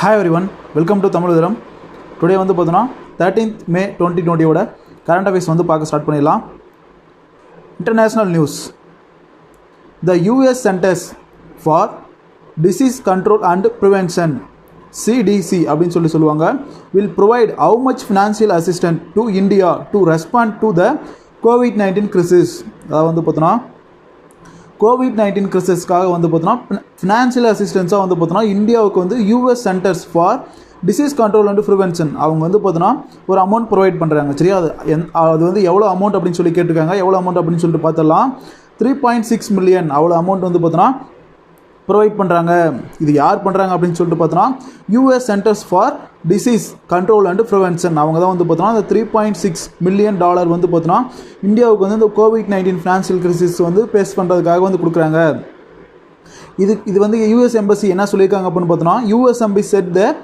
Hi everyone, welcome to Tamil Udharam. Today வந்து பார்த்தோன்னா 13th May 2020 current affairs வந்து பார்க்க ஸ்டார்ட் பண்ணிடலாம். International news. The US Centers for Disease Control and Prevention CDC அப்படின்னு சொல்லுவாங்க will provide how much financial assistance to India to respond to the COVID-19 crisis. அதாவது வந்து பார்த்தோன்னா கோவிட்-19 கிரிசஸ்க்காக வந்து பார்த்தோன்னா ஃபினான்ஷியல் அசிஸ்டன்ஸாக வந்து பார்த்தோன்னா இந்தியாவுக்கு வந்து US centres for disease control and prevention அவங்க வந்து பார்த்தோன்னா ஒரு அமௌண்ட் ப்ரொவைட் பண்ணுறாங்க. சரியா, அது வந்து எவ்வளோ அமௌண்ட் அப்படின்னு சொல்லி கேட்டிருக்காங்க. எவ்வளோ அமௌண்ட் அப்படின்னு சொல்லிட்டு பார்த்தலாம் 3.6 மில்லியன் அவ்வளோ அமௌண்ட் வந்து பார்த்தோன்னா ப்ரொவைட் பண்ணுறாங்க. இது யார் பண்ணுறாங்க அப்படின்னு சொல்லிட்டு பார்த்தோன்னா US centres for disease control and prevention அவங்க தான் வந்து பார்த்தோன்னா அந்த $3.6 மில்லியன் வந்து பார்த்தோன்னா இந்தியாவுக்கு வந்து இந்த கோவிட்-19 ஃபினான்ஷியல் கிரைசிஸ் வந்து ஃபேஸ் பண்ணுறதுக்காக வந்து கொடுக்குறாங்க. இது வந்து யூஎஸ் எம்பசி என்ன சொல்லியிருக்காங்க அப்படின்னு பார்த்தோன்னா US embassy said the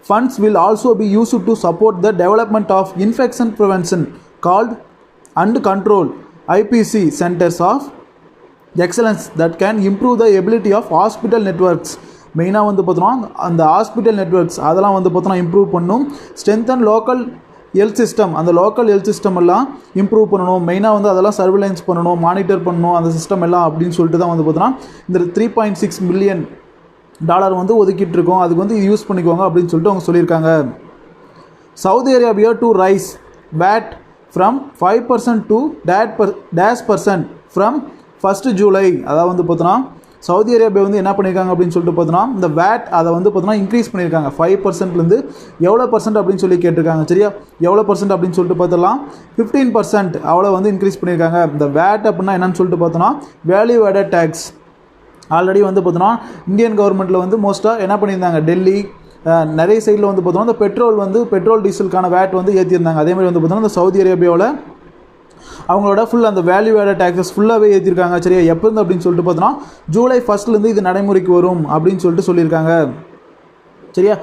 funds will also be used to support the development of infection prevention called and control IPC centres of excellence that can improve the ability of hospital networks. மெயினாக வந்து பார்த்தோன்னா அந்த hospital networks அதெல்லாம் வந்து பார்த்தோன்னா improve பண்ணணும். Strengthen local health system, அந்த local health system எல்லாம் இம்ப்ரூவ் பண்ணணும். மெயினாக வந்து அதெல்லாம் சர்வேலன்ஸ் பண்ணணும், மானிட்டர் பண்ணணும் அந்த சிஸ்டம் எல்லாம் அப்படின்னு சொல்லிட்டு தான் வந்து பார்த்தோன்னா இந்த $3.6 மில்லியன் வந்து ஒதுக்கிட்டு இருக்கோம். அதுக்கு வந்து யூஸ் பண்ணிக்குவாங்க அப்படின்னு சொல்லிட்டு அவங்க சொல்லியிருக்காங்க. Saudi Arabia to rice VAT from 5% to -% from 1 July. அதாவது வந்து பார்த்தோன்னா சவுதி அரேபியா வந்து என்ன பண்ணியிருக்காங்க அப்படின்னு சொல்லிட்டு பார்த்தோன்னா இந்த VAT அதை வந்து பார்த்தோன்னா இன்க்ரீஸ் பண்ணியிருக்காங்க. 5%லேருந்து எவ்வளோ பர்சன்ட் அப்படின்னு சொல்லி கேட்டிருக்காங்க. சரியா, எவ்வளோ பர்சன்ட் அப்படின்னு சொல்லிட்டு பார்த்தலாம் 15% அவ்வளோ வந்து இன்க்ரீஸ் பண்ணியிருக்காங்க. இந்த VAT அப்படின்னா என்னன்னு சொல்லிட்டு பார்த்தோன்னா வேல்யூ ஆடட் டேக்ஸ். ஆல்ரெடி வந்து பார்த்தோன்னா இந்தியன் கவர்மெண்ட்டில் வந்து மோஸ்ட்டாக என்ன பண்ணியிருந்தாங்க, டெல்லி நிறைய சைடில் வந்து பார்த்தோன்னா இந்த பெட்ரோல் டீசலுக்கான VAT வந்து ஏற்றிருந்தாங்க. அதேமாதிரி வந்து பார்த்தோன்னா இந்த சவுதி அரேபியாவில் அவங்களோட ஃபுல் அந்த வேல்யூ ஆடட் டேக்ஸஸ் ஃபுல்லாகவே ஏற்றிருக்காங்க. சரியா, எப்போ இருந்து அப்படின்னு சொல்லிட்டு பார்த்தோன்னா ஜூலை 1 இது நடைமுறைக்கு வரும் அப்படின்னு சொல்லிட்டு சொல்லியிருக்காங்க. சரியா,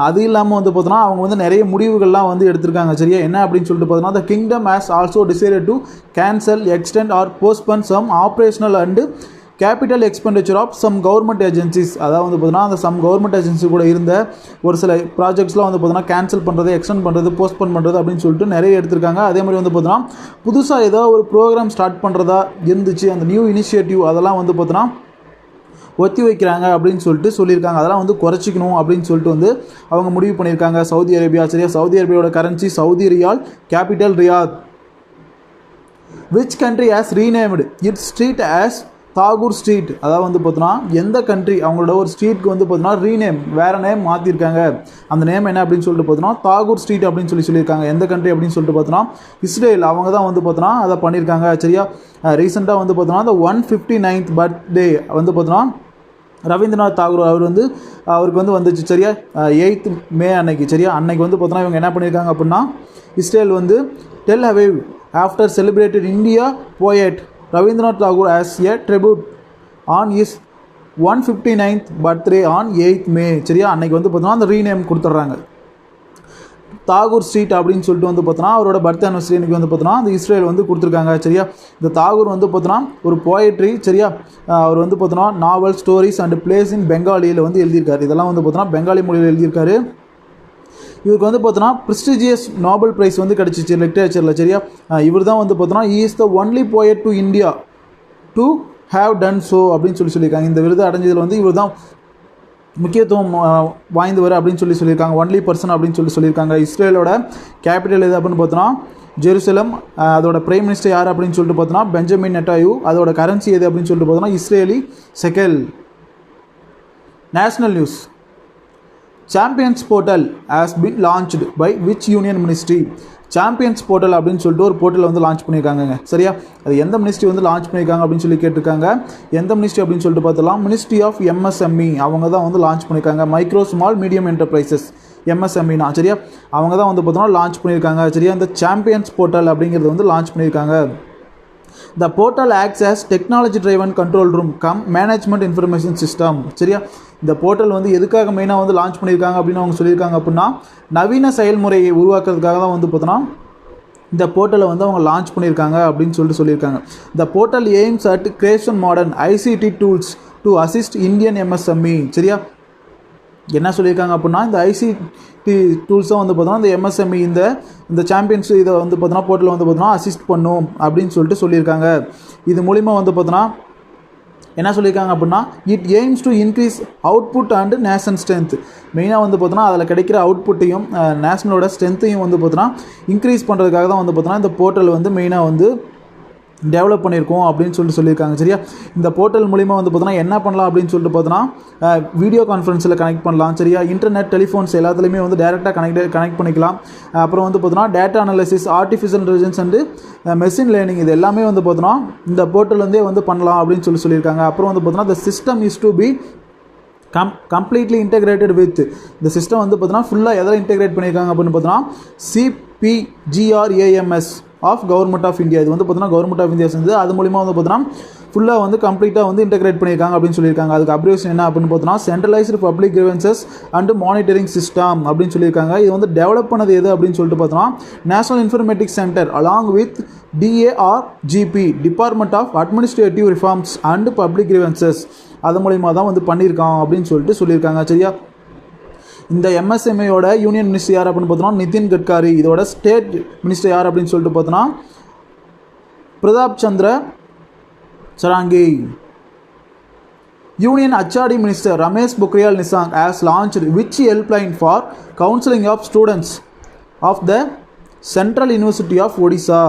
அது இல்லாமல் வந்து பார்த்தோன்னா அவங்க வந்து நிறைய முடிவுகள்லாம் வந்து எடுத்திருக்காங்க. சரியா, என்ன அப்படின்னு சொல்லிட்டு பார்த்தோன்னா the kingdom has also decided to cancel, extend or postpone some operational and capital expenditure of some government agencies. அதாவது வந்து பார்த்தோன்னா அந்த சம் கவர்மெண்ட் ஏஜென்சி கூட இருந்த ஒரு சில ப்ராஜெக்ட்ஸ்லாம் வந்து பார்த்தோன்னா கேன்சல் பண்ணுறது, எக்ஸ்டெண்ட் பண்ணுறது, போஸ்ட்போன் பண்ணுறது அப்படின்னு சொல்லிட்டு நிறைய எடுத்திருக்காங்க. அதே மாதிரி வந்து பார்த்தோன்னா புதுசாக ஏதோ ஒரு ப்ரோக்ராம் ஸ்டார்ட் பண்ணுறதா இருந்துச்சு, அந்த நியூ இனிஷியேட்டிவ் அதெல்லாம் வந்து பார்த்தோன்னா ஒத்தி வைக்கிறாங்க அப்படின்னு சொல்லிட்டு சொல்லியிருக்காங்க. அதெல்லாம் வந்து குறைச்சிக்கணும் அப்படின்னு சொல்லிட்டு வந்து அவங்க முடிவு பண்ணியிருக்காங்க சவுதி அரேபியா. சரியா, சவுதி அரேபியாவோட currency Saudi riyal, capital Riyadh. Which country has renamed its street as Tagore street. அதாவது வந்து பார்த்தோன்னா எந்த கண்ட்ரி அவங்களோட ஒரு ஸ்ட்ரீட்க்கு வந்து பார்த்தோன்னா ரீநேம் வேறு நேம் மாற்றிருக்காங்க. அந்த நேம் என்ன அப்படின்னு சொல்லிட்டு பார்த்தோன்னா தாகூர் ஸ்ட்ரீட் அப்படின்னு சொல்லியிருக்காங்க. எந்த கண்ட்ரி அப்படின்னு சொல்லிட்டு பார்த்தோன்னா இஸ்ரேல் அவங்க தான் வந்து பார்த்தோன்னா அதை பண்ணியிருக்காங்க. சரியா, ரீசெண்டாக வந்து பார்த்தோன்னா அந்த 159th பர்த்டே வந்து பார்த்தோன்னா ரவீந்திரநாத் தாகூர் அவருக்கு வந்து வந்துச்சு. சரியா, 8th மே அன்னைக்கு. சரியா, அன்னைக்கு வந்து பார்த்தோன்னா இவங்க என்ன பண்ணியிருக்காங்க அப்படின்னா இஸ்ரேல் வந்து Tel Aviv after celebrated India poet Rabindranath Tagore as a tribute on his 159th birthday on 8th May. சரியா, அன்னைக்கு வந்து பார்த்தோன்னா அந்த ரீநேம் கொடுத்துட்றாங்க தாகூர் ஸ்ட்ரீட் அப்படின்னு சொல்லிட்டு வந்து பார்த்தோன்னா அவரோட பர்த் ஆனிவர்சரி அன்றைக்கி வந்து பார்த்தோன்னா அந்த இஸ்ரேல் வந்து கொடுத்துருக்காங்க. சரியா, இந்த தாகூர் வந்து பார்த்தோன்னா ஒரு போயட்ரி. சரியா, அவர் வந்து பார்த்தோன்னா நாவல், ஸ்டோரிஸ் அண்ட் பிளேஸ் இன் பெங்காலியில் வந்து எழுதியிருக்காரு. இதெல்லாம் வந்து பார்த்தோன்னா பெங்காலி மொழியில் எழுதியிருக்காரு. இவருக்கு வந்து பார்த்தோன்னா ப்ரெஸ்டிஜியஸ் நோபல் ப்ரைஸ் வந்து கிடச்சிச்சு லிட்ரேச்சரில். சரியா, இவர் தான் வந்து பார்த்தோன்னா he is the only poet to India to have done so அப்படின்னு சொல்லியிருக்காங்க. இந்த விருது அடைஞ்சதில் வந்து இவர் தான் முக்கியத்துவம் வாய்ந்தவர் அப்படின்னு சொல்லியிருக்காங்க. ஒன்லி பர்சன் அப்படின்னு சொல்லியிருக்காங்க. இஸ்ரேலோட கேபிட்டல் எது அப்படின்னு பார்த்தோன்னா ஜெருசலம். அதோட பிரைம் மினிஸ்டர் யார் அப்படின்னு சொல்லிட்டு பார்த்தோன்னா பெஞ்சமின் நெட்டாயு. அதோட கரன்சி எது அப்படின்னு சொல்லிட்டு பார்த்தோன்னா Israeli shekel. National news. Champions portal has been launched by which union ministry. Champions portal அப்படின்னு சொல்லிட்டு ஒரு போர்ட்டல் வந்து லான்ச் பண்ணியிருக்காங்க. சரியா, அது எந்த மினிஸ்ட்ரி வந்து லான்ச் பண்ணியிருக்காங்க அப்படின்னு சொல்லி கேட்டிருக்காங்க. எந்த மினிஸ்ட்ரி அப்படின்னு சொல்லிட்டு பார்த்தலாம் மினிஸ்ட்ரி ஆஃப் MSME அவங்க தான் வந்து லான்ச் பண்ணியிருக்காங்க. மைக்ரோ ஸ்மால் மீடியம் என்டர்பிரைசஸ் MSMEனா. சரியா, அவங்க தான் வந்து பார்த்தோன்னா லான்ச் பண்ணியிருக்காங்க. சரியா, இந்த சாம்பியன்ஸ் போர்ட்டல் அப்படிங்கிறது வந்து லான்ச் பண்ணியிருக்காங்க. The portal acts as technology driven control room cum management information system. சரியா, இந்த போர்ட்டல் வந்து எதுக்காக மெயினாக வந்து லான்ச் பண்ணியிருக்காங்க அப்படின்னு அவங்க சொல்லியிருக்காங்க அப்படின்னா நவீன செயல்முறையை உருவாக்குறதுக்காக தான் வந்து பார்த்தோன்னா இந்த போர்ட்டலை வந்து அவங்க லான்ச் பண்ணியிருக்காங்க அப்படின்னு சொல்லியிருக்காங்க. The portal aims at creation modern ICT tools to assist Indian MSME. சரியா, என்ன சொல்லியிருக்காங்க அப்படின்னா இந்த ஐசிடி டூல்ஸும் வந்து பார்த்தோன்னா இந்த எம்எஸ்எம்இ இந்த சாம்பியன்ஸ் இதை வந்து பார்த்தோன்னா போர்ட்டல் வந்து பார்த்தோன்னா அசிஸ்ட் பண்ணும் அப்படின்னு சொல்லிட்டு சொல்லியிருக்காங்க. இது மூலிமா வந்து பார்த்தோன்னா என்ன சொல்லியிருக்காங்க அப்படின்னா it AIIMS to increase output and nation strength. மெயினாக வந்து பார்த்தோன்னா அதில் கிடைக்கிற அவுட்புட்டையும் நேஷனலோட ஸ்ட்ரென்த்தையும் வந்து பார்த்தோன்னா இன்க்ரீஸ் பண்ணுறதுக்காக தான் வந்து பார்த்தோன்னா இந்த போர்ட்டல் வந்து மெயினாக வந்து டெவலப் பண்ணியிருக்கோம் அப்படின்னு சொல்லியிருக்காங்க. சரியா, இந்த போர்ட்டல் மூலிமா வந்து பார்த்தோன்னா என்ன பண்ணலாம் அப்படின்னு சொல்லிட்டு பார்த்தோன்னா வீடியோ கான்ஃபரன்ஸில் கனெக்ட் பண்ணலாம். சரியா, இன்டர்நெட் டெலிஃபோன்ஸ் எல்லாத்துலேயுமே வந்து டேரெக்டாக கனெக்ட் பண்ணிக்கலாம். அப்புறம் வந்து பார்த்தோன்னா data analysis, artificial intelligence and machine learning இது எல்லாமே வந்து பார்த்தோன்னா இந்த போர்ட்டல்லேருந்தே வந்து பண்ணலாம் அப்படின்னு சொல்லியிருக்காங்க. அப்புறம் வந்து பார்த்தோன்னா the system is to be completely integrated with இந்த சிஸ்டம் வந்து பார்த்தோன்னா ஃபுல்லாக எதில் இன்டெகிரேட் பண்ணியிருக்காங்க அப்படின்னு பார்த்தோன்னா CPGRAMS of government of India. இது வந்து பார்த்தோன்னா கவர்மெண்ட் ஆஃப் இந்தியா செஞ்சது. அது மூலிமா வந்து பார்த்தோன்னா ஃபுல்லாக வந்து கம்ப்ளீட்டாக வந்து இன்டெகிரேட் பண்ணியிருக்காங்க அப்படின்னு சொல்லியிருக்காங்க. அதுக்கு அப்ரிவேஷன் என்ன அப்படின்னு பார்த்தோன்னா centralised public grievances and monitoring system அப்படின்னு சொல்லியிருக்காங்க. இது வந்து டெவலப் பண்ணது எது அப்படின்னு சொல்லிட்டு பார்த்தோன்னா national informatics centre along with DARGP department of administrative reforms and public grievances அது மூலிமா தான் வந்து பண்ணியிருக்காங்க அப்படின்னு சொல்லியிருக்காங்க. சரியா, இந்த எம்எஸ்எம்ஏயோட யூனியன் மினிஸ்டர் யார் அப்படின்னு பார்த்தோன்னா நிதின் கட்காரி. இதோட ஸ்டேட் மினிஸ்டர் யார் அப்படின்னு சொல்லிட்டு பார்த்தோன்னா Pratap Chandra Sarangi. Union HRD minister Ramesh Pokhriyal Nishank has launched which helpline for counseling of students of the Central University of Odisha.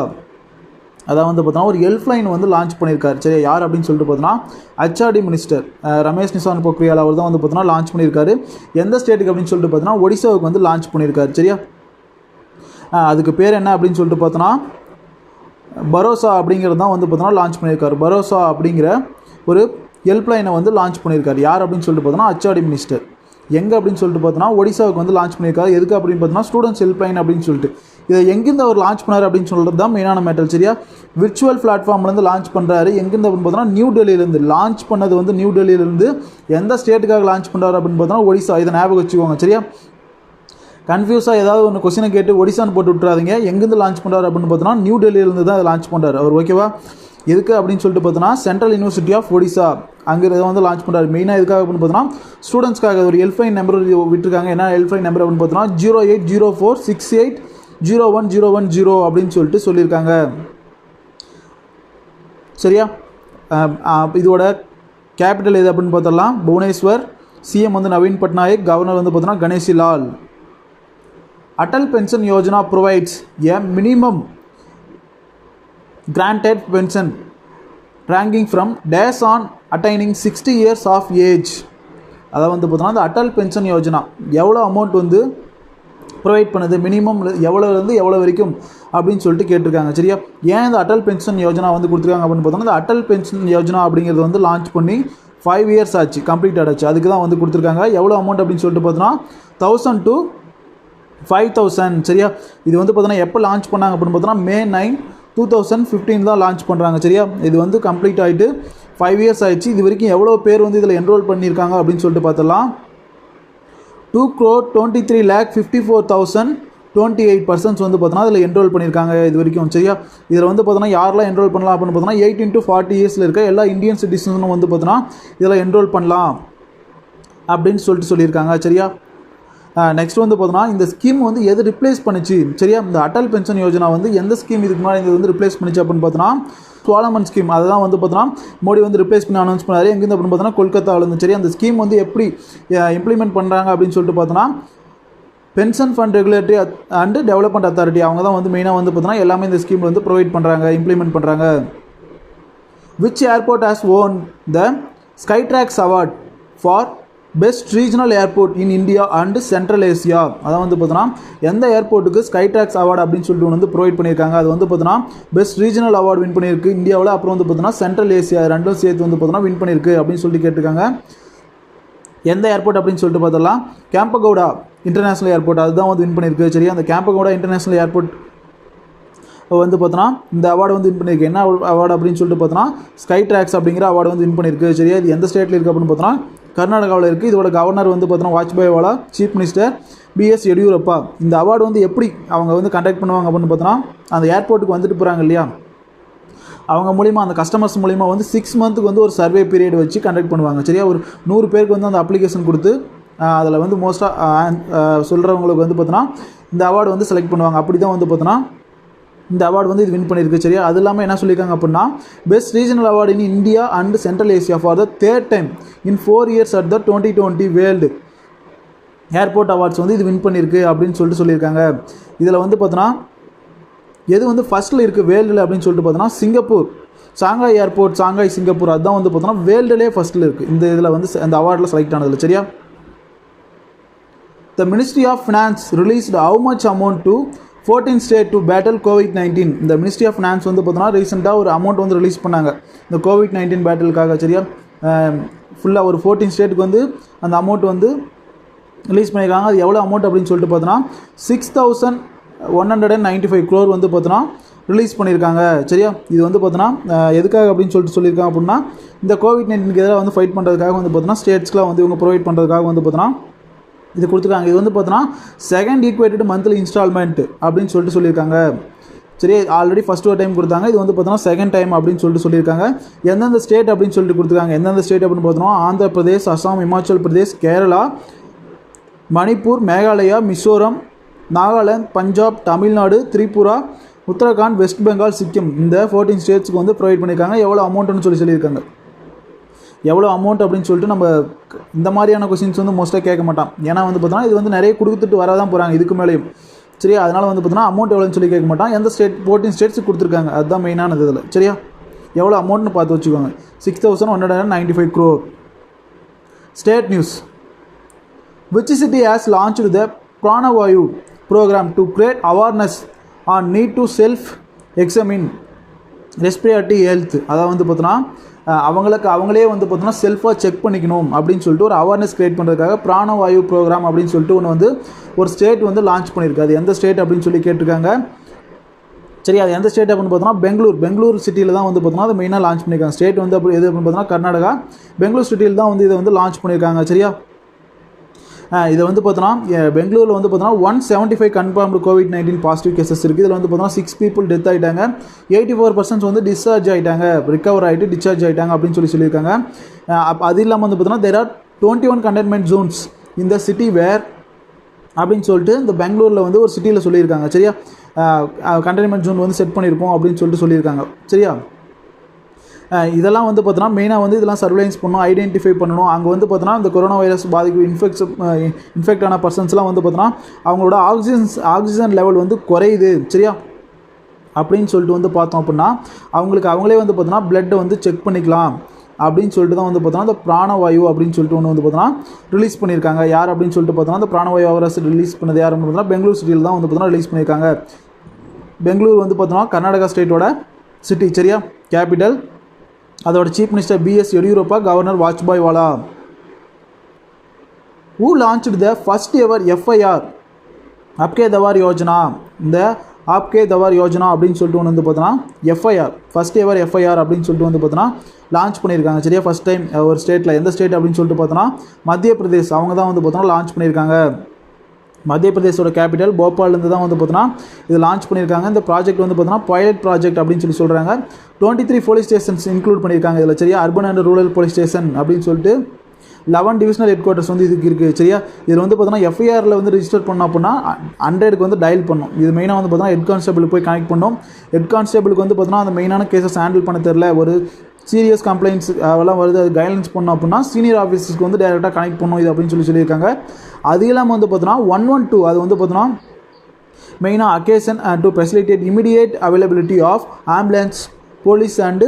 அதான் வந்து பார்த்தோன்னா ஒரு ஹெல்ப்லைன் வந்து லான்ச் பண்ணியிருக்காரு. சரி, யார் அப்படின்னு சொல்லிட்டு பார்த்தோன்னா HRD மினிஸ்டர் ரமேஷ் நிஷாங்க் பொக்ரியால் அவர் தான் வந்து பார்த்தோன்னா லான்ச் பண்ணியிருக்காரு. எந்த ஸ்டேட்டுக்கு அப்படின்னு சொல்லிட்டு பார்த்தோன்னா ஒடிசாவுக்கு வந்து லான்ச் பண்ணியிருக்காரு. சரியா, அதுக்கு பேர் என்ன அப்படின்னு சொல்லிட்டு பார்த்தோன்னா பரோசா அப்படிங்கிறது தான் வந்து பார்த்தோன்னா லான்ச் பண்ணியிருக்காரு. பரோசா அப்படிங்கிற ஒரு ஹெல்ப்லைனை வந்து லான்ச் பண்ணியிருக்காரு. யார் அப்படின்னு சொல்லிட்டு பார்த்தோன்னா HRD மினிஸ்டர். எங்கே அப்படின்னு சொல்லிட்டு பார்த்தோன்னா ஒடிசாவுக்கு வந்து லான்ச் பண்ணியிருக்காரு. எதுக்கு அப்படின்னு பார்த்தோன்னா ஸ்டூடெண்ட்ஸ் ஹெல்ப்லைன் அப்படின்னு சொல்லிட்டு. இதை எங்கேருந்து அவர் லான்ச் பண்ணார் அப்படின்னு சொல்கிறது தான் மெயினான மேட்டர். சரியா, விர்ச்சுவல் பிளாட்ஃபார்ம்லேருந்து லான்ச் பண்ணுறாரு. எங்கேருந்து அப்படின்னு பார்த்தோன்னா நியூ டெல்லியிலேருந்து லான்ச் பண்ணது வந்து நியூ டெல்லியிலேருந்து. எந்த ஸ்டேட்டுக்காக லான்ச் பண்ணுறாரு அப்படின்னு பார்த்தோன்னா ஒடிசா. இதை ஞாபகம் வச்சுக்கோங்க. சரியா, கன்ஃபியூஸாக ஏதாவது ஒன்று கொஸ்டினை கேட்டு ஒடிசான்னு போட்டு விட்டுறாதீங்க. எங்கேருந்து லான்ச் பண்ணுறாரு அப்படின்னு பார்த்தோன்னா நியூ டெல்லியிலேருந்து தான் அதை லான்ச் பண்ணுறாரு அவர். ஓகேவா, எதுக்கு அப்படின்னு சொல்லிட்டு பார்த்தோன்னா சென்ட்ரல் யூனிவர்சிட்டி ஆஃப் ஒடிசா அங்கே இதை வந்து லான்ச் பண்ணுறாரு. மெயினாக எதுக்காக அப்படின்னு பார்த்தோன்னா ஸ்டூடெண்ட்ஸ்க்காக ஒரு ஹெல்ப்லைன் நம்பர் விட்டுருக்காங்க. என்ன ஹெல்ப்லைன் நம்பர் அப்படின்னு பார்த்தோன்னா 080468010110 அப்படின்னு சொல்லிட்டு சொல்லியிருக்காங்க. சரியா, இதோட கேபிட்டல் எது அப்படின்னு பார்த்தோம்னா புவனேஸ்வர். சிஎம் வந்து நவீன் பட்நாயக். கவர்னர் வந்து பார்த்தோன்னா Ganeshi Lal. Atal pension Yojana provides a minimum granted pension ranging from days on attaining 60 years of age. அதை வந்து பார்த்தோன்னா இந்த அட்டல் பென்ஷன் யோஜனா எவ்வளோ அமௌண்ட் வந்து ப்ரொவைட் பண்ணுது, மினிமம் எவ்வளோலேருந்து எவ்வளோ வரைக்கும் அப்படின்னு சொல்லிட்டு கேட்டிருக்காங்க. சரியா, ஏன் இந்த அட்டல் பென்ஷன் யோஜனா வந்து கொடுத்துருக்காங்க அப்படின்னு பார்த்தோன்னா இந்த அட்டல் பென்ஷன் யோஜனா அப்படிங்கிறது வந்து லான்ச் பண்ணி 5 years ஆச்சு, கம்ப்ளீட் ஆச்சு. அதுக்கு தான் வந்து கொடுத்துருக்காங்க. எவ்வளோ அமௌண்ட் அப்படின்னு சொல்லிட்டு பார்த்தோன்னா 1000 to 5000. சரியா, இது வந்து பார்த்தோன்னா எப்போ லான்ச் பண்ணாங்க அப்படின்னு பார்த்தோன்னா May 9, 2015 தான் லான்ச் பண்ணுறாங்க. சரியா, இது வந்து கம்ப்ளீட் ஆகிட்டு 5 years ஆயிடுச்சு. இது வரைக்கும் எவ்வளோ பேர் வந்து இதில் என்ரோல் பண்ணியிருக்காங்க அப்படின்னு சொல்லிட்டு பார்த்தலாம் 2,23,54,028 persons வந்து பார்த்தோன்னா அதில் என்ரோல் பண்ணியிருக்காங்க இது வரைக்கும். சரியா, இதில் வந்து பார்த்தோன்னா யாரெல்லாம் என்ரோல் பண்ணலாம் அப்படின்னு பார்த்தோன்னா 18 to 40 years இருக்க எல்லா இந்தியன் சிட்டிசனும் வந்து பார்த்தோன்னா இதில் என்ரோல் பண்ணலாம் அப்படின்னு சொல்லியிருக்காங்க. சரியா, நெக்ஸ்ட் வந்து பார்த்தோன்னா இந்த ஸ்கீம் வந்து எது ரிப்ளேஸ் பண்ணிச்சு. சரியா, இந்த அட்டல் பென்ஷன் யோஜனா வந்து எந்த ஸ்கீம் இதுக்கு முன்னாடி இது வந்து ரிப்ளேஸ் பண்ணிச்சு அப்படின்னு பார்த்தோன்னா ஸ்வாலமன் ஸ்கீம். அதை தான் வந்து பார்த்தோன்னா மோடி வந்து ரிப்ளேஸ் பண்ணி அனௌன்ஸ் பண்ணாரு. எங்கேருந்து அப்படின்னு பார்த்தோன்னா கொல்கத்தாவிலேருந்து. சரி, அந்த ஸ்கீம் வந்து எப்படி இம்ப்ளிமெண்ட் பண்ணுறாங்க அப்படின்னு சொல்லிட்டு பார்த்தோன்னா pension fund regulatory and development authority அவங்க தான் வந்து மெயினாக வந்து பார்த்தோன்னா எல்லாமே இந்த ஸ்கீமில் வந்து ப்ரொவைட் பண்ணுறாங்க, இம்ப்ளிமெண்ட் பண்ணுறாங்க. Which airport has won the Skytrax award for best regional airport in India and central Asia. அதான் வந்து பார்த்தோன்னா எந்த ஏர்போர்ட்டுக்கு ஸ்கைட்ராக்ஸ் அவார்டு அப்படின்னு சொல்லிட்டு வந்து ப்ரொவைட் பண்ணியிருக்காங்க. அது வந்து பார்த்தோன்னா பெஸ்ட் ரீஜனல் அவார்டு வின் பண்ணியிருக்கு இந்தியாவில். அப்புறம் வந்து பார்த்தோன்னா சென்ட்ரல் ஏசியா ரெண்டும் சேர்த்து வந்து பார்த்தோன்னா வின் பண்ணியிருக்கு அப்படின்னு சொல்லி கேட்டிருக்காங்க. எந்த ஏர்போர்ட் அப்படின்னு சொல்லிட்டு பார்த்தலாம் கேம்பகவுடா இன்டர்நேஷ்னல் ஏர்போர்ட் அதுதான் வந்து வின் பண்ணியிருக்கு. சரியா, அந்த கேம்பகவுடா இன்டர்நேஷ்னல் ஏர்போர்ட் வந்து பார்த்தோன்னா இந்த அவார்டு வந்து வின் பண்ணியிருக்கு. என்ன அவார்டு அப்படின்னு சொல்லிட்டு பார்த்தோன்னா ஸ்கைட்ராக்ஸ் அப்படிங்கிற அவார்டு வந்து வின் பண்ணியிருக்கு. சரியா, இது எந்த ஸ்டேட்டில் இருக்குது அப்படின்னு பார்த்தோன்னா கர்நாடகாவில் இருக்குது. இதோட கவர்னர் வந்து பார்த்தோன்னா வாஜ்பாய் வாலா, சீஃப் மினிஸ்டர் BS எடியூரப்பா. இந்த அவார்டு வந்து எப்படி அவங்க வந்து கண்டக்ட் பண்ணுவாங்க அப்படின்னு பார்த்தோன்னா அந்த ஏர்போர்ட்டுக்கு வந்துட்டு போகிறாங்க இல்லையா, அவங்க மூலிமா அந்த கஸ்டமர்ஸ் மூலிமா வந்து 6 months வந்து ஒரு சர்வே பீரியட் வச்சு கண்டக்ட் பண்ணுவாங்க. சரியா, ஒரு 100 பேருக்கு வந்து அந்த அப்ளிகேஷன் கொடுத்து அதில் வந்து மோஸ்ட்டாக சொல்கிறவங்களுக்கு வந்து பார்த்தோன்னா இந்த அவார்டு வந்து செலக்ட் பண்ணுவாங்க. அப்படி தான் வந்து பார்த்தோன்னா இந்த அவார்டு வந்து இது வின் பண்ணியிருக்கு. சரியா, அது இல்லாமல் என்ன சொல்லியிருக்காங்க அப்படின்னா best regional award in India and central Asia for the 3rd time in 4 years at the 2020 world airport awards வந்து இது வின் பண்ணியிருக்கு அப்படின்னு சொல்லியிருக்காங்க. இதில் வந்து பார்த்தோன்னா எது வந்து ஃபஸ்ட்டில் இருக்குது வேர்ல்டில் அப்படின்னு சொல்லிட்டு பார்த்தோன்னா Singapore Shanghai airport, Shanghai Singapore, அதுதான் வந்து பார்த்தோன்னா வேர்ல்டுலேயே ஃபஸ்ட்டில் இருக்குது இந்த இதில் வந்து அந்த அவார்டில் செலக்ட் ஆனதில்லை. சரியா, the ministry of finance released how much amount to 14 state to battle COVID-19. இந்த மினிஸ்ட்ரி ஆஃப் ஃபினான்ஸ் வந்து பார்த்தோன்னா ரீசெண்டாக ஒரு அமௌண்ட் வந்து ரிலீஸ் பண்ணாங்க இந்த COVID-19 பேட்டிலுக்காக. சரியா, ஃபுல்லாக ஒரு 14 ஸ்டேட்டுக்கு வந்து அந்த அமௌண்ட் வந்து ரிலீஸ் பண்ணியிருக்காங்க. அது எவ்வளோ அமௌண்ட் அப்படின்னு சொல்லிட்டு பார்த்தோன்னா 6,195 crore வந்து பார்த்தோன்னா ரிலீஸ் பண்ணியிருக்காங்க. சரியா, இது வந்து பார்த்தோன்னா எதுக்காக அப்படின்னு சொல்லியிருக்காங்க அப்படின்னா இந்த COVID-19க்கு எதிராக வந்து ஃபைட் பண்ணுறதுக்காக வந்து பார்த்தோன்னா ஸ்டேட்ஸ்க்குலாம் வந்து இவங்க ப்ரொவைட் பண்ணுறதுக்காக வந்து பார்த்தோன்னா இது கொடுத்துருக்காங்க. இது வந்து பார்த்தோன்னா செகண்ட் ஈக்குவேட்டட் மந்த்லி இன்ஸ்டால்மெண்ட் அப்படின்னு சொல்லியிருக்காங்க. சரி, ஆல்ரெடி ஃபஸ்ட் ஒரு டைம் கொடுத்தாங்க, இது வந்து பார்த்தோன்னா செகண்ட் டைம் அப்படின்னு சொல்லியிருக்காங்க. எந்தெந்த ஸ்டேட் அப்படின்னு சொல்லிட்டு கொடுத்துருக்காங்க. எந்தெந்த ஸ்டேட் அப்படின்னு பார்த்தோன்னா ஆந்திர பிரதேஷ், அசாம், இமாச்சல் பிரதேஷ், கேரளா, மணிப்பூர், மேகாலயா, மிசோரம், நாகாலாந்து, பஞ்சாப், தமிழ்நாடு, திரிபுரா, உத்தரகாண்ட், வெஸ்ட் பெங்கால், சிக்கிம், இந்த 14 ஸ்டேட்ஸ்க்கு வந்து ப்ரொவைட் பண்ணியிருக்காங்க. எவ்வளோ அமௌண்ட்டுன்னு சொல்லியிருக்காங்க. எவ்வளோ அமௌண்ட் அப்படின்னு சொல்லிட்டு நம்ம இந்த மாதிரியான கொஸ்டின்ஸ் வந்து மோஸ்ட்டாக கேட்க மாட்டான். ஏன்னா வந்து பார்த்தோன்னா இது வந்து நிறைய கொடுத்துட்டு வரதான் போகிறாங்க இதுக்கு மேலேயும். சரியா, அதனால் வந்து பார்த்தோன்னா அமௌண்ட் எவ்வளோன்னு சொல்லி கேட்க மாட்டான். எந்த ஸ்டேட் 14 ஸ்டேட்ஸுக்கு கொடுத்துருக்காங்க அதுதான் மெயினானது இதில். சரியா, எவ்வளோ அமௌண்ட்னு பார்த்து வச்சுக்கோங்க. 6,195 crore. State news. Which city has launched the Pranavayu program to create awareness on need to self-examine respiratory health? அதாவது வந்து பார்த்தோன்னா அவங்களே வந்து பார்த்தோன்னா செல்ஃபாக செக் பண்ணிக்கணும் அப்படின்னு சொல்லிட்டு ஒரு அவேர்னஸ் க்ரியேட் பண்ணுறதுக்காக பிராணவாயு ப்ரோக்ராம் அப்படின்னு சொல்லிட்டு ஒன்று வந்து ஒரு ஸ்டேட் வந்து லான்ச் பண்ணியிருக்கு. அது எந்த ஸ்டேட் அப்படின்னு சொல்லி கேட்டிருக்காங்க. சரி, அது எந்த ஸ்டேட் அப்படின்னு பார்த்தோன்னா பெங்களூர் சிட்டியில் தான் வந்து பார்த்தோன்னா அது மெயினாக லான்ச் பண்ணியிருக்காங்க. ஸ்டேட் வந்து அப்படி எது அப்படின்னு பார்த்தோன்னா கர்நாடகா, பெங்களூர் சிட்டியில் தான் வந்து இதை வந்து லான்ச் பண்ணியிருக்காங்க. சரியா, இதை வந்து பார்த்தோன்னா பெங்களூரில் வந்து பார்த்தோன்னா 175 கன்ஃபார்ம்டு COVID-19 பாசிட்டிவ் கேசஸ் இருக்குது. இதில் வந்து பார்த்தோன்னா 6 people டெத் ஆகிட்டாங்க. 84% வந்து டிஸ்சார்ஜ் ஆகிட்டாங்க, ரிகவர் ஆகிட்டு டிஸ்சார்ஜ் ஆகிட்டாங்க அப்படின்னு சொல்லியிருக்காங்க. அது இல்லாமல் வந்து பார்த்தோன்னா there are 21 containment zones in the city where அப்படின்னு சொல்லிட்டு இந்த பெங்களூரில் வந்து ஒரு சிட்டியில் சொல்லியிருக்காங்க. சரியா, கண்டெய்ன்மெண்ட் ஜோன் வந்து செட் பண்ணியிருக்கோம் அப்படின்னு சொல்லியிருக்காங்க. சரியா, இதெல்லாம் வந்து பார்த்தோன்னா மெயினாக வந்து இதெல்லாம் சர்வேலன்ஸ் பண்ணணும், ஐடென்டிஃபை பண்ணணும். அங்கே வந்து பார்த்தோன்னா இந்த கொரோனா வைரஸ் இன்ஃபெக்ட் ஆன பர்சன்ஸ்லாம் வந்து பார்த்தோன்னா அவங்களோட ஆக்சிஜன் லெவல் வந்து குறையுது. சரியா, அப்படின்னு சொல்லிட்டு வந்து பார்த்தோம் அப்படின்னா அவங்களே வந்து பார்த்தோன்னா பிளட்டை வந்து செக் பண்ணிக்கலாம் அப்படின்னு சொல்லிட்டு தான் வந்து பார்த்தோன்னா இந்த பிராணவாயு அப்படின்னு சொல்லிட்டு ஒன்று வந்து பார்த்தோன்னா ரிலீஸ் பண்ணியிருக்காங்க. யார் அப்படின்னு சொல்லிட்டு பார்த்தோன்னா இந்த பிராணவாயு வைரஸ் ரிலீஸ் பண்ணது யார் அப்படின்னு பார்த்தோன்னா பெங்களூர் சிட்டியில் தான் வந்து பார்த்தோன்னா ரிலீஸ் பண்ணியிருக்காங்க. பெங்களூர் வந்து பார்த்தோன்னா கர்நாடகா ஸ்டேட்டோட சிட்டி. சரியா, கேபிட்டல். அதோட chief minister BS Yediyurappa, governor Vajubhai Vala. Who launched the first ever FIR आपके दवार योजना? இந்த आपके दवार योजना அப்படின்னு சொல்லிட்டு ஒன்று வந்து பார்த்தோன்னா FIR ஃபஸ்ட் எவர் FIR அப்படின்னு சொல்லிட்டு வந்து பார்த்தோன்னா லான்ச் பண்ணியிருக்காங்க. சரியா, ஃபஸ்ட் டைம் ஒரு ஸ்டேட்டில். எந்த ஸ்டேட் அப்படின்னு சொல்லிட்டு பார்த்தோன்னா மத்திய பிரதேஷ், அவங்க தான் வந்து பார்த்தோன்னா லான்ச் பண்ணியிருக்காங்க. மத்திய பிரதேஷோட கேபிட்டல் போபால்லேருந்து தான் வந்து பார்த்தோன்னா இது லான்ச் பண்ணியிருக்காங்க. இந்த ப்ராஜெக்ட் வந்து பார்த்தோன்னா பைலட் ப்ராஜெக்ட் அப்படின்னு சொல்கிறாங்க. 23 போலீஸ் ஸ்டேஷன்ஸ் இன்க்ளூட் பண்ணியிருக்காங்க இதில். சரியா, urban and rural police station அப்படின்னு சொல்லிட்டு 11 டிவிஷனல் ஹெட் குவார்ட்டர்ஸ் வந்து இதுக்கு இருக்குது. சரியா, இதில் வந்து பார்த்தோன்னா FIRல வந்து ரிஜிஸ்டர் பண்ணோம் அப்படின்னா 100க்கு வந்து டயல் பண்ணணும். இது மெயினாக வந்து பார்த்தோன்னா ஹெட் கான்ஸ்டபிளுக்கு போய் கனெக்ட் பண்ணணும். ஹெட் கான்ஸ்டபிளுக்கு வந்து பார்த்தோன்னா அந்த மெயினான கேசஸ் ஹேண்டில் பண்ண தெரியல, ஒரு சீரியஸ் கம்ப்ளைண்ட்ஸ் அதெல்லாம் வருது, அது கைட்லைன்ஸ் பண்ணோம் அப்படின்னா சீனியர் ஆஃபீஸர்ஸ்க்கு வந்து டேரெக்டாக கனெக்ட் பண்ணணும் இது அப்படின்னு சொல்லியிருக்காங்க. அது இல்லாமல் வந்து பார்த்தோன்னா 112 அது வந்து பார்த்தோன்னா மெயினாக occasion to facilitate immediate availability of ambulance, police and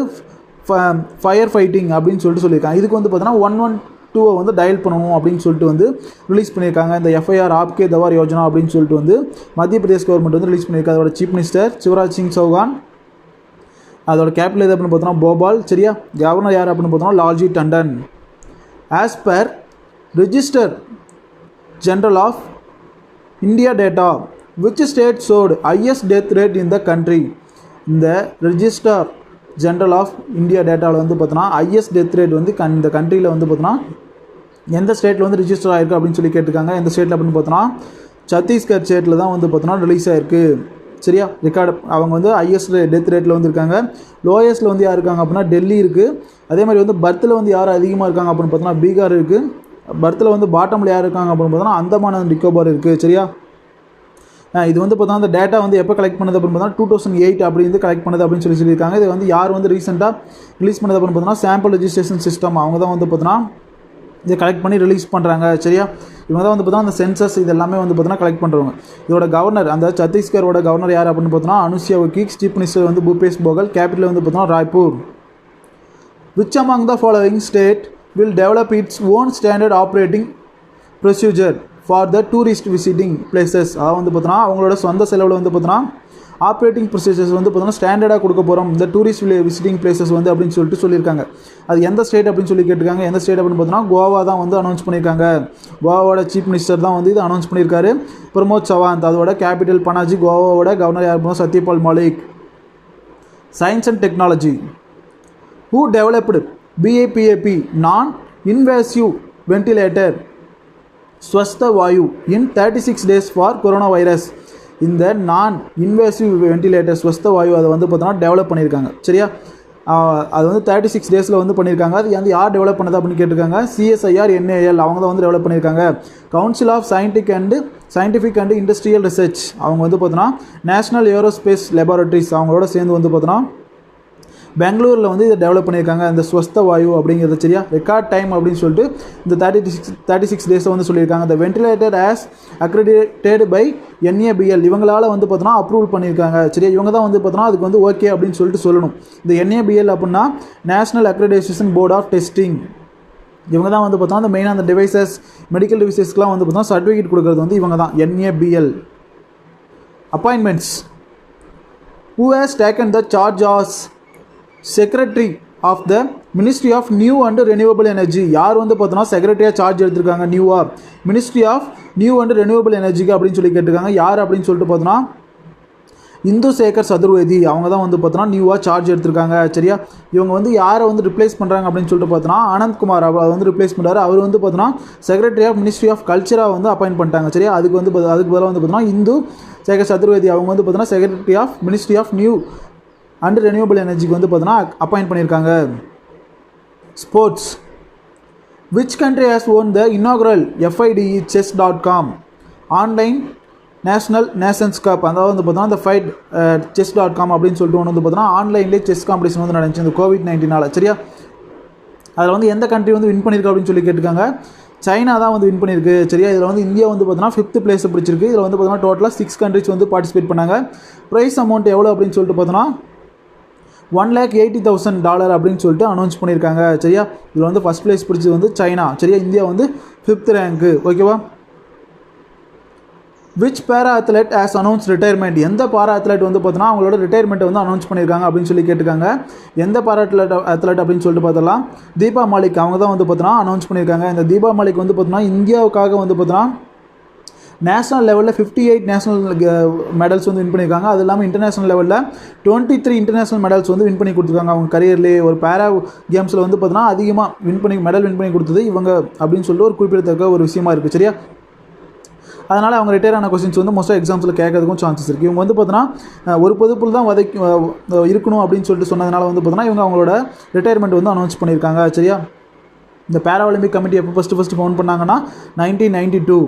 fire fighting அப்படின்னு சொல்லியிருக்காங்க. இதுக்கு வந்து பார்த்தோன்னா 112 வந்து டயல் பண்ணணும் அப்படின்னு சொல்லிட்டு வந்து ரிலீஸ் பண்ணியிருக்காங்க. இந்த FIR ஆப்கே தவார் யோஜனா அப்படின்னு சொல்லிட்டு வந்து மத்திய பிரதேஷ் கவர்மெண்ட் வந்து ரிலீஸ் பண்ணியிருக்காங்க. அதோட சீஃப் மினிஸ்டர் சிவராஜ் சிங் சௌகான். அதோட கேபிட்டல் எது அப்படின்னு பார்த்தோன்னா போபால். சரியா, கவர்னர் யார் அப்படின்னு பார்த்தோன்னா Lalji Tandon. As per registrar general of India data which state showed highest death rate in the country? இந்த ரிஜிஸ்டர் ஜெனரல் ஆஃப் இந்தியா டேட்டாவில் வந்து பார்த்தோன்னா ஹையஸ்ட் டெத் ரேட் வந்து இந்த கண்ட்ரியில் வந்து பார்த்தோன்னா எந்த ஸ்டேட்டில் வந்து ரிஜிஸ்டர் ஆகிருக்கு அப்படின்னு சொல்லி கேட்டிருக்காங்க. எந்த ஸ்டேட்டில் அப்படின்னு பார்த்தோன்னா சத்தீஸ்கர் ஸ்டேட்டில் தான் வந்து பார்த்தோன்னா ரிலீஸ் ஆகிருக்கு. சரியா, ரெக்கார்டு அவங்க வந்து ஹையஸ்ட் டெத் ரேட்டில் வந்து இருக்காங்க. லோயஸ்ட்டில் வந்து யார் இருக்காங்க அப்படின்னா டெல்லி இருக்குது. அதே மாதிரி வந்து பர்த்தில் வந்து யார் அதிகமாக இருக்காங்க அப்படின்னு பார்த்தோன்னா பீகார் இருக்குது. பர்த்தில் வந்து பாட்டமில் யார் இருக்காங்க அப்படின்னு பார்த்தோன்னா அந்தமான் அண்ட் நிக்கோபார் இருக்குது. சரியா, இது வந்து பார்த்தோன்னா அந்த டேட்டா வந்து எப்போ கலெக்ட் பண்ணது அப்படின்னு பார்த்தோன்னா 2008 அப்படி வந்து கலெக்ட் பண்ணது அப்படின்னு சொல்லியிருக்காங்க. இது வந்து யார் வந்து ரீசெண்டாக ரிலீஸ் பண்ணது அப்படின்னு பார்த்தோன்னா சாம்பிள் ரெஜிஸ்ட்ரேஷன் சிஸ்டம் அவங்க தான் வந்து பார்த்தோன்னா இதை கலெக்ட் பண்ணி ரிலீஸ் பண்ணுறாங்க. சரியா, இவங்க தான் வந்து பார்த்தோன்னா அந்த சென்சஸ் இது எல்லாமே வந்து பார்த்தோன்னா கலெக்ட் பண்ணுறவங்க. இதோட கவர்னர் அந்த சத்தீஸ்கரோட கவர்னர் யார் அப்படின்னு பார்த்தோன்னா அனுசியா உய்கி, சீஃப் மினிஸ்டர் வந்து பூபேஷ் பகல், கேபிட்டல் வந்து பார்த்தோன்னா Raipur. Which among the following state will develop its own standard operating procedure for the tourist visiting places? அதாவது வந்து பார்த்தோன்னா அவங்களோட சொந்த செலவில் வந்து பார்த்தோன்னா ஆப்ரேட்டிங் ப்ரொசீஜர்ஸ் வந்து பார்த்தோன்னா ஸ்டாண்டர்டாக கொடுக்க போகிறோம் இந்த டூரிஸ்ட் விசிட்டிங் பிளேசஸ் வந்து அப்படின்னு சொல்லிட்டு சொல்லியிருக்காங்க. அது எந்த ஸ்டேட் அப்படின்னு சொல்லி கேட்டிருக்காங்க. எந்த ஸ்டேட் அப்படின்னு பார்த்தோன்னா கோவா தான் வந்து அனௌன்ஸ் பண்ணியிருக்காங்க. கோவாவோட சீஃப் மினிஸ்டர் தான் வந்து இது அனௌன்ஸ் பண்ணியிருக்காரு, பிரமோத் சவாந்த். அதோட கேபிட்டல் பனாஜி. கோவாவோட கவர்னர் யார் பண்ணோம், Satyapal Malik. Science and technology. Who developed BAPAP non-invasive ventilator Swasthya Vayu in 36 days for coronavirus? இந்த நான் இன்வேசிவ் வென்டிலேட்டர் ஸ்வஸ்த வாயு அதை வந்து பார்த்தோன்னா டெவலப் பண்ணியிருக்காங்க. சரியா, அது வந்து 36 டேஸில் வந்து பண்ணியிருக்காங்க. அது வந்து யார் டெவலப் பண்ணது அப்படின்னு கேட்டிருக்காங்க. CSIR NAL அவங்க தான் வந்து டெவலப் பண்ணியிருக்காங்க. Council of scientific and industrial research அவங்க வந்து பார்த்தோன்னா நேஷனல் ஏரோஸ்பேஸ் லெபார்ட்டரிஸ் அவங்களோட சேர்ந்து வந்து பார்த்தோன்னா பெங்களூரில் வந்து இதை டெவலப் பண்ணியிருக்காங்க இந்த ஸ்வஸ்த வாயு அப்படிங்கிறது. சரியா, ரெக்கார்ட் டைம் அப்படின்னு சொல்லிட்டு இந்த 36 டேஸை வந்து சொல்லியிருக்காங்க. இந்த வென்டிலேட்டர் ஆஸ் அக்ரெடிட்டேட் பை NABL இவங்களால் வந்து பார்த்தோன்னா அப்ரூவல் பண்ணியிருக்காங்க. சரியா, இவங்க தான் வந்து பார்த்தோன்னா அதுக்கு வந்து ஓகே அப்படின்னு சொல்லிட்டு சொல்லணும். இந்த NABL அப்படின்னா national accreditation board of testing. இவங்க தான் வந்து பார்த்தோன்னா அந்த மெயினாக அந்த டிவைசஸ் மெடிக்கல் டிவைசஸ்க்குலாம் வந்து பார்த்தோன்னா சர்டிஃபிகேட் கொடுக்குறது வந்து இவங்க தான் NABL. Appointments. Who has taken the charge as secretary of the ministry of new and renewable energy? யார் வந்து பார்த்தோன்னா செக்ரட்டரியாக சார்ஜ் எடுத்திருக்காங்க நியூவாக ministry of new and renewable எனர்ஜிக்கு அப்படின்னு சொல்லி கேட்டிருக்காங்க. யார் அப்படின்னு சொல்லிட்டு பார்த்தோன்னா இந்து சேகர் சதுர்வேதி அவங்க தான் வந்து பார்த்தோன்னா நியூவாக சார்ஜ் எடுத்திருக்காங்க. சரியா, இவங்க வந்து யாரை வந்து ரிப்ளேஸ் பண்ணுறாங்க அப்படின்னு சொல்லிட்டு பார்த்தோன்னா அனந்த்குமார் அவர் வந்து ரிப்ளேஸ் பண்ணுறாரு. அவர் வந்து பார்த்தோன்னா செக்ரட்டரி ஆஃப் மினிஸ்ட்ரி ஆஃப் கல்ச்சராக வந்து அப்பாயின்ட் பண்ணிட்டாங்க. சரியா, அதுக்கு பதிலாக வந்து பார்த்தோன்னா இந்து சேகர் சதுர்வேதி அவங்க வந்து பார்த்தோன்னா secretary of ministry of new and renewable எனர்ஜிக்கு வந்து பார்த்தோன்னா அப்பாயிண்ட் பண்ணியிருக்காங்க. Sports. Which country has won the inaugural FIDE chess.com online nations cup? அதாவது வந்து பார்த்தோன்னா இந்த ஃபைட் chess.com அப்படின்னு சொல்லிட்டு ஒன்று வந்து பார்த்தோன்னா ஆன்லைன்லேயே செஸ் காம்படிஷன் வந்து நடந்துச்சு இந்த COVID-19. சரியா, அதில் வந்து எந்த கண்ட்ரி வந்து வின் பண்ணியிருக்கு அப்படின்னு சொல்லி கேட்டிருக்காங்க. சைனா தான் வந்து வின் பண்ணியிருக்கு. சரியா, இதில் வந்து இந்தியா வந்து பார்த்தோன்னா 5th பிளேஸை பிடிச்சிருக்கு. இதில் வந்து பார்த்தோன்னா டோட்டலாக 6 கண்ட்ரிஸ் வந்து பார்ட்டிசிபேட் பண்ணாங்க. ப்ரைஸ் அமௌண்ட் எவ்வளோ அப்படின்னு சொல்லிட்டு பார்த்தோன்னா $1,80,000 அப்படின்னு சொல்லிட்டு அனௌன்ஸ் பண்ணியிருக்காங்க. சரியா, இதில் வந்து ஃபஸ்ட் பிளேஸ் பிடிச்சது வந்து சைனா. சரியா, இந்தியா வந்து 5th ரேங்க்கு. ஓகேவா. விச் பேரா அத்லெட் ஆஸ் அனௌன்ஸ் ரிட்டையர்மெண்ட்? எந்த பாரா அத்லெட் வந்து பார்த்தோன்னா அவங்களோட ரிட்டையர்மெண்ட்டை வந்து அனௌன்ஸ் பண்ணியிருக்காங்க அப்படின்னு சொல்லி கேட்டிருக்காங்க. எந்த பாரா அத்லெட் அப்படின்னு சொல்லிட்டு பார்த்தலாம் தீபா மாலிக் அவங்க தான் வந்து பார்த்தோன்னா அனௌன்ஸ் பண்ணியிருக்காங்க. இந்த தீபா மாலிக் வந்து பார்த்தோன்னா இந்தியாவுக்காக வந்து பார்த்தோன்னா நேஷனல் லெவலில் 58 நேஷனல் மெடல்ஸ் வந்து வின் பண்ணியிருக்காங்க. அது இல்லாமல் இன்டர்நேஷனல் லெவலில் 23 இன்டர்நேஷனல் மெடல்ஸ் வந்து வின் பண்ணி கொடுத்துருக்காங்க. அவங்க கரியர்லேயே ஒரு பேரா கேம்ஸில் வந்து பார்த்தோன்னா அதிகமாக மெடல் வின் பண்ணி கொடுத்தது இவங்க அப்படின்னு சொல்லிட்டு ஒரு குறிப்பிடத்தக்க ஒரு விஷயமா இருக்குது. சரியா, அதனால் அவங்க ரிட்டையர் ஆன கொஸ்டின்ஸ் வந்து மோஸ்ட்டாக எக்ஸாம்ஸில் கேட்கறதுக்கும் சான்சஸ் இருக்குது. இவங்க வந்து பார்த்தோன்னா ஒரு பொதுப்புள் தான் இருக்கணும் அப்படின்னு சொல்லிட்டு சொன்னதுனால வந்து பார்த்தோன்னா இவங்க அவங்களோட ரிட்டையர்மெண்ட் வந்து அனௌன்ஸ் பண்ணியிருக்காங்க. சரியா, இந்த பேரா ஒலிம்பிக் கமிட்டி எப்போ ஃபஸ்ட்டு ஃபவுண்ட் பண்ணாங்கன்னா 1992.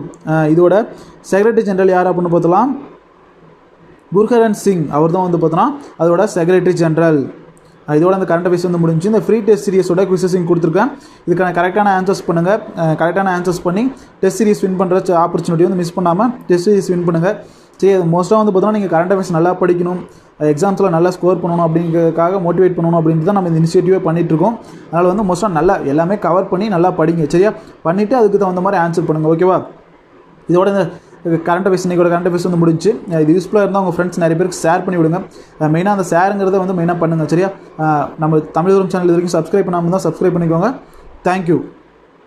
இதோட செக்ரட்டரி ஜெனரல் யார் அப்படின்னு பார்த்தலாம் குர்ஹரன் சிங் அவர் தான் வந்து பார்த்தோன்னா அதோட செக்ரட்டரி ஜெனரல். இதோட அந்த கரண்ட் அஃபேர்ஸ் வந்து முடிஞ்சு. இந்த ஃப்ரீ டெஸ்ட் சீரிஸோட குவிசஸிங் கொடுத்துருக்கேன். இதுக்கான கரெக்டான ஆன்சர்ஸ் பண்ணுங்கள். கரெக்டான ஆன்சர்ஸ் பண்ணி டெஸ்ட் சீரிஸ் வின் பண்ணுற ஆப்பர்ச்சுனிட்டி வந்து மிஸ் பண்ணாமல் டெஸ்ட் சீரிஸ் வின் பண்ணுங்கள். சரி, அது மோஸ்ட்டாக வந்து பார்த்தோன்னா நீங்கள் கரண்ட் அஃபேர்ஸ் நல்லா படிக்கணும், எக்ஸாம்ஸில் நல்லா ஸ்கோர் பண்ணணும் அப்படிங்கிறதுக்காக மோட்டிவேட் பண்ணணும் அப்படின்ட்டு தான் நம்ம இந்த இனிஷியேட்டிவே பண்ணிகிட்ருக்கோம். அதனால் வந்து மோஸ்ட்டாக நல்லா எல்லாமே கவர் பண்ணி நல்லா படிங்க. சரியா, பண்ணிவிட்டு அதுக்கு தகுந்த மாதிரி ஆன்சர் பண்ணுங்கள். ஓகேவா. இதோட இந்த கரண்ட் அஃபேர்ஸ் இன்றைக்கோட கரண்ட் அஃபேர்ஸ் வந்து முடிஞ்சு. இது யூஸ்ஃபுல்லாக இருந்தால் உங்கள் ஃப்ரெண்ட்ஸ் நிறைய பேருக்கு ஷேர் பண்ணி விடுங்க. மெயினாக அந்த ஷேருங்கிறத வந்து மெயினாக பண்ணுங்கள். சரியா, நம்ம தமிழ் தூரம் சேனல் இது வரைக்கும் சப்ஸ்கிரைப் பண்ணாமல் தான் சப்ஸ்கிரைப் பண்ணிக்கோங்க. தேங்க்யூ.